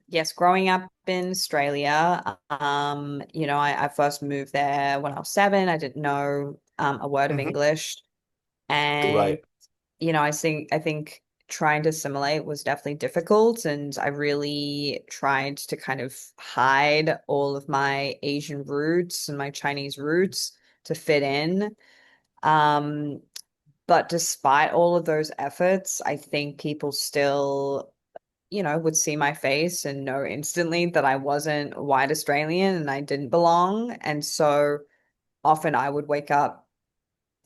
Yes, growing up in Australia, I first moved there when I was 7. I didn't know a word of Hmm. English. And, Right. I think trying to assimilate was definitely difficult. And I really tried to kind of hide all of my Asian roots and my Chinese roots to fit in. Um, but despite all of those efforts, I think people still would see my face and know instantly that I wasn't white Australian and I didn't belong. And so often I would wake up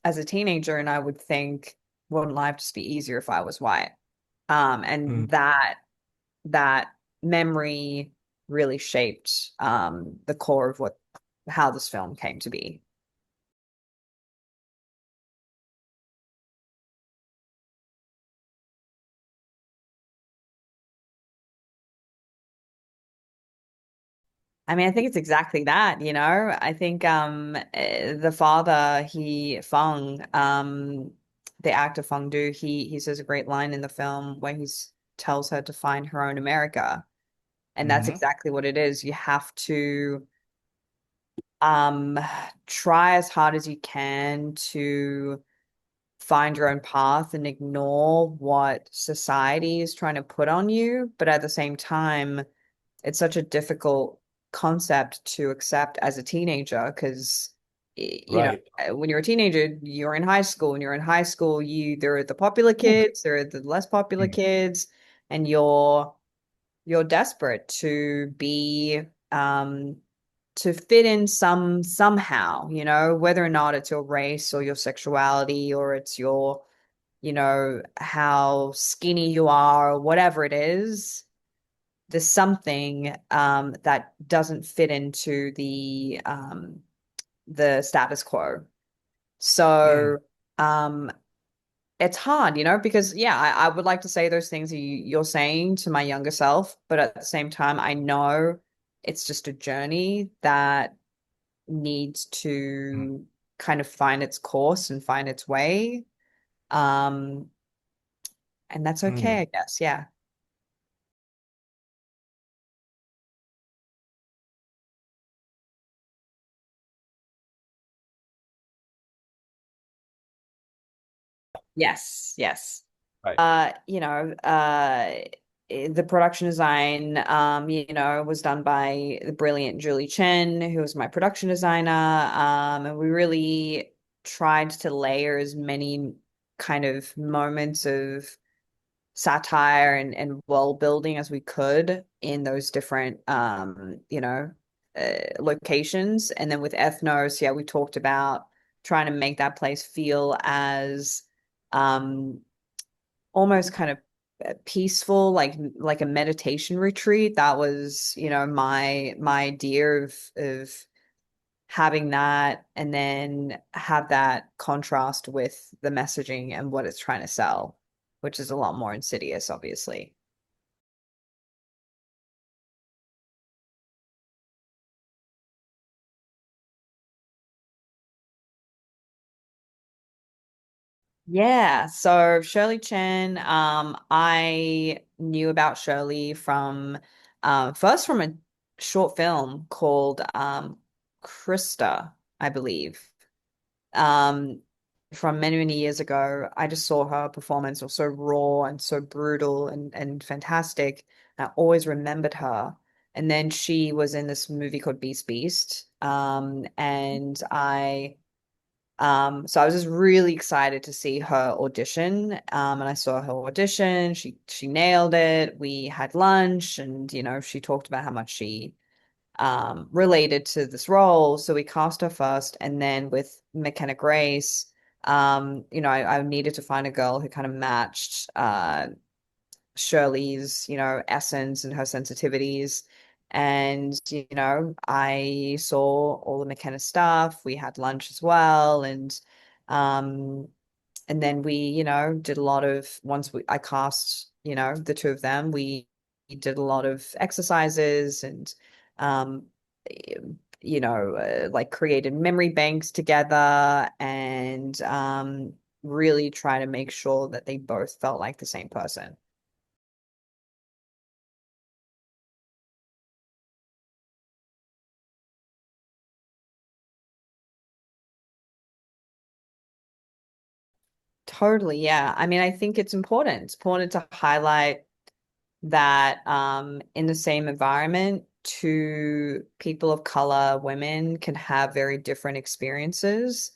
as a teenager and I would think, wouldn't life just be easier if I was white? Mm. And that memory really shaped the core of what how this film came to be. I mean, I think it's exactly that, you know. I think the father, the actor fangdu, he says a great line in the film where tells her to find her own America. And that's Hmm. exactly what it is. You have to um try as hard as you can to find your own path and ignore what society is trying to put on you, but at the same time it's such a difficult concept to accept as a teenager because Right. when you're a teenager you're in high school. When you're in high school, you there are the popular kids, there are the less popular Mm. kids, and you're desperate to be to fit in somehow, whether or not it's your race or your sexuality or it's your how skinny you are or whatever it is. There's something that doesn't fit into the status quo. Mm. So um, it's hard, because yeah, I would like to say those things you're saying to my younger self, but at the same time, I know it's just a journey that needs Mm. to kind of find its course and find its way. Um, and that's okay, Mm. I guess. Yeah. Yes, yes. Right. The production design, was done by the brilliant Julie Chen, who was my production designer. And we really tried to layer as many kind of moments of satire and world building as we could in those different, locations. And then with Ethnos, yeah, we talked about trying to make that place feel as um almost kind of peaceful, like a meditation retreat. That was, my idea of having that and then have that contrast with the messaging and what it's trying to sell, which is a lot more insidious, obviously. Yeah, so Shirley Chen, I knew about Shirley from first from a short film called Krista, I believe. Um, from many, many years ago. I just saw her performance was so raw and so brutal and fantastic. I always remembered her. And then she was in this movie called Beast Beast. So I was just really excited to see her audition. And I saw her audition. She nailed it. We had lunch and she talked about how much she related to this role. So we cast her first, and then with mckennagrace, I needed to find a girl who kind of matched Shirley's, essence and her sensitivities. And, I saw all the McKenna stuff. We had lunch as well. Um, and then we, did a lot of, I cast, the two of them, we did a lot of exercises and, um, like created memory banks together and really try to make sure that they both felt like the same person. totally. Yeah. I mean, I think it's important. It's important to highlight that in the same environment, two people of color, women can have very different experiences.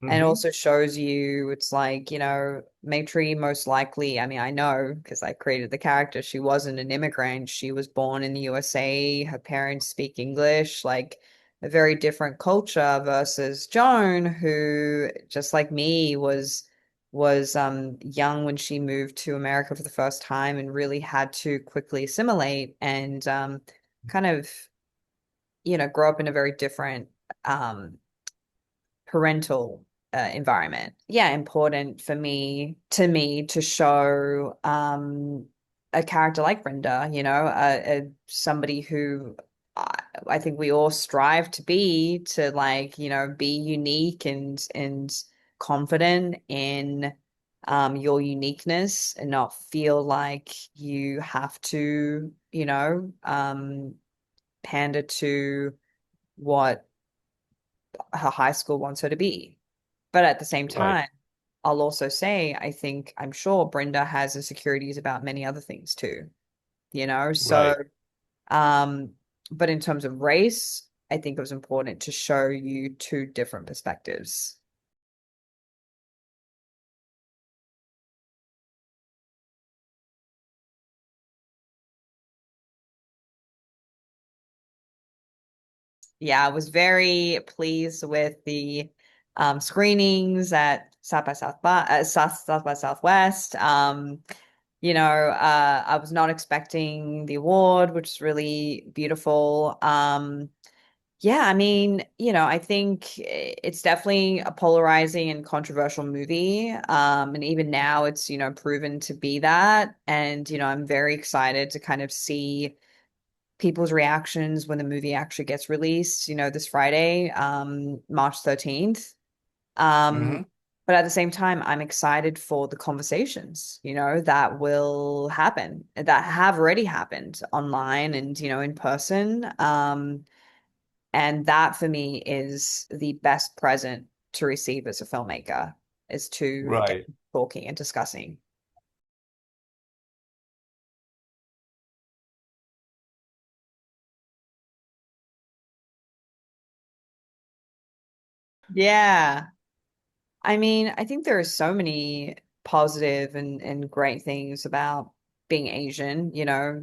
And Hmm. also shows you it's like, Maitri most likely, I mean, I know because I created the character, she wasn't an immigrant. She was born in the USA. Her parents speak English, like a very different culture versus Joan, who, just like me, was young when she moved to America for the first time and really had to quickly assimilate and kind of, grow up in a very different um parental environment. Yeah, important for me to show a character like Brenda, somebody who I think we all strive to be, to like, be unique and confident in your uniqueness and not feel like you have to, pander to what her high school wants her to be. But at the same Right. time, I'll also say, I'm sure Brenda has insecurities about many other things too, So, Right. um, but in terms of race, I think it was important to show you two different perspectives. Yeah, I was very pleased with the screenings at South by Southwest. I was not expecting the award, which is really beautiful. Yeah, I mean, I think it's definitely a polarizing and controversial movie. And even now it's, proven to be that. And, I'm very excited to kind of see people's reactions when the movie actually gets released, this Friday, March 13th. Um, Hmm. but at the same time, I'm excited for the conversations, that will happen, that have already happened online and, in person. And that for me is the best present to receive as a filmmaker, is to get Right. talking and discussing. Yeah. I mean, I think there are so many positive and great things about being Asian,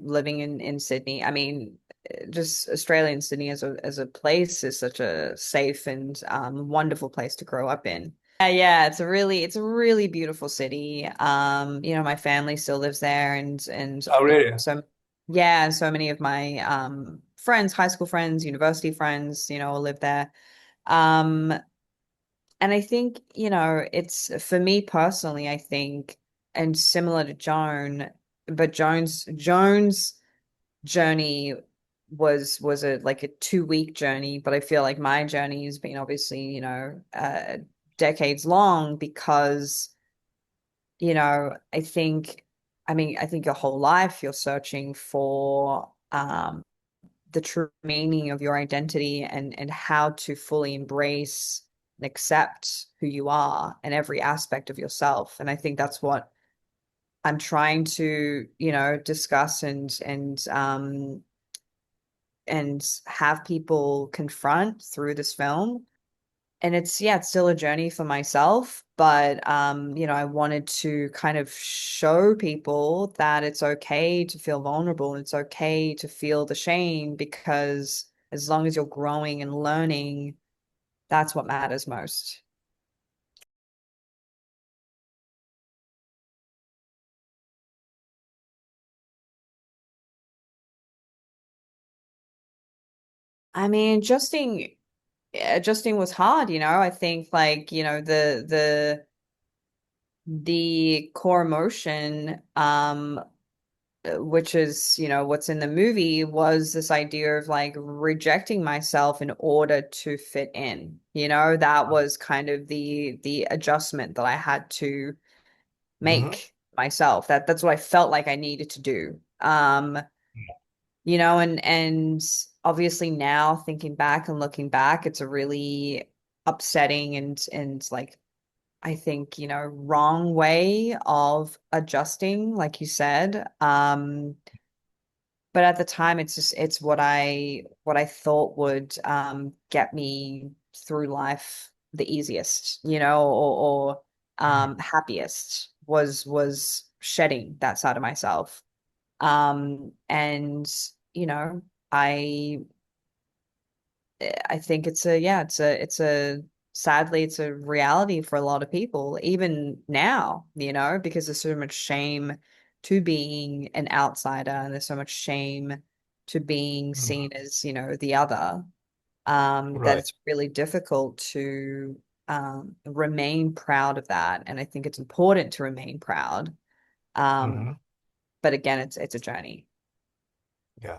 living in Sydney. I mean, just Australia and Sydney as a place is such a safe and wonderful place to grow up in. Yeah, it's a really beautiful city. My family still lives there and Oh, really? so yeah, and so many of my friends, high school friends, university friends, all live there. Um, and I think, it's for me personally, I think, and similar to Joan, but Joan's journey was a like a 2 week journey, but I feel like my journey has been obviously, decades long because, I think your whole life you're searching for the true meaning of your identity and how to fully embrace and accept who you are and every aspect of yourself. And I think that's what I'm trying to, discuss and have people confront through this film. And it's still a journey for myself, but I wanted to kind of show people that it's okay to feel vulnerable. It's okay to feel the shame because as long as you're growing and learning, that's what matters most. I mean, adjusting was hard, I think like, the core emotion which is, what's in the movie was this idea of like rejecting myself in order to fit in. That was kind of the adjustment that I had to Hmm. make myself. That's what I felt like I needed to do. And obviously now thinking back and looking back, it's a really upsetting and like I think, wrong way of adjusting, like you said. But at the time, it's what I thought would get me through life the easiest, or happiest was shedding that side of myself. And I I think sadly it's a reality for a lot of people, even now, because there's so much shame to being an outsider and there's so much shame to being seen as, the other, that Right. it's really difficult to remain proud of that. And I think it's important to remain proud. Um, Hmm. but again, it's a journey. Yeah.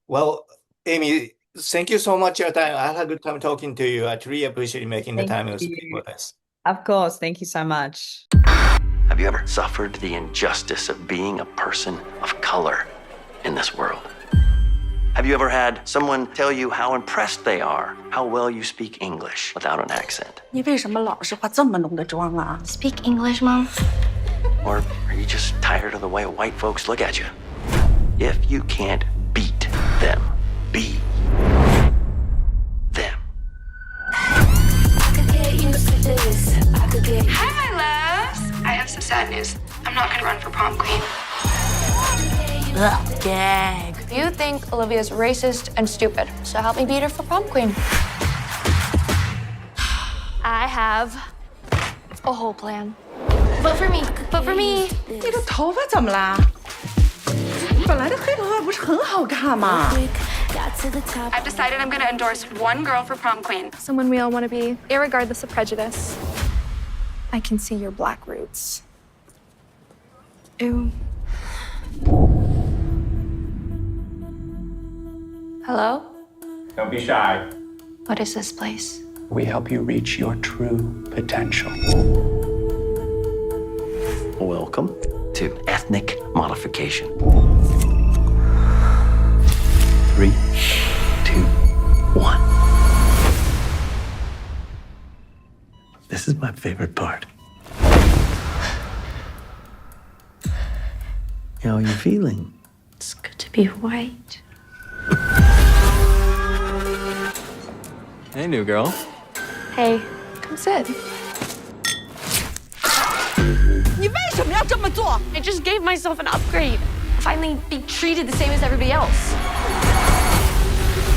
Well, Amy, thank you so much for your time. I had a good time talking to you. I truly appreciate you making the Thank time to speak you. with us. Of course. Thank you so much. Have you ever suffered the injustice of being a person of color in this world? Have you ever had someone tell you how impressed they are, how well you speak English without an accent? 你为什么老是化这么浓的妆啊？ Speak English, Mom? Or are you just tired of the way white folks look at you? If you can't beat them, be them. Hi, my loves. I have some sad news. I'm not gonna run for prom queen. Ugh, gag. You think Olivia's racist and stupid, so help me beat her for prom queen. I have a whole plan. Vote for me. Vote for me. 你的头发怎么啦？本来的黑头发不是很好看吗？ I've decided I'm gonna endorse one girl for prom queen. Someone we all want to be, irregardless of prejudice. I can see your black roots. Ew. Hello? Don't be shy. What is this place? We help you reach your true potential. Welcome to ethnic modification. 3, 2, 1. This is my favorite part. How are you feeling? It's good to be white. Hey, new girl. Hey, come sit. 你为什么要这么做？ I just gave myself an upgrade. Finally be treated the same as everybody else.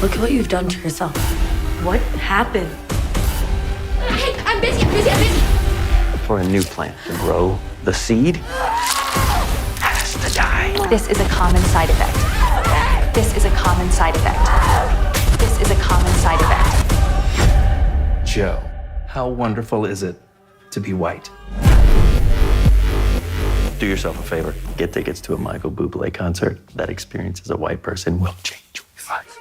Look at what you've done to yourself. What happened? Hey, I'm busy. For a new plant to grow, the seed has to die. This is a common side effect. This is a common side effect. This is a common side effect. Joe, how wonderful is it to be white? Do yourself a favor. Get tickets to a Michael Bublé concert. That experience as a white person will change your life.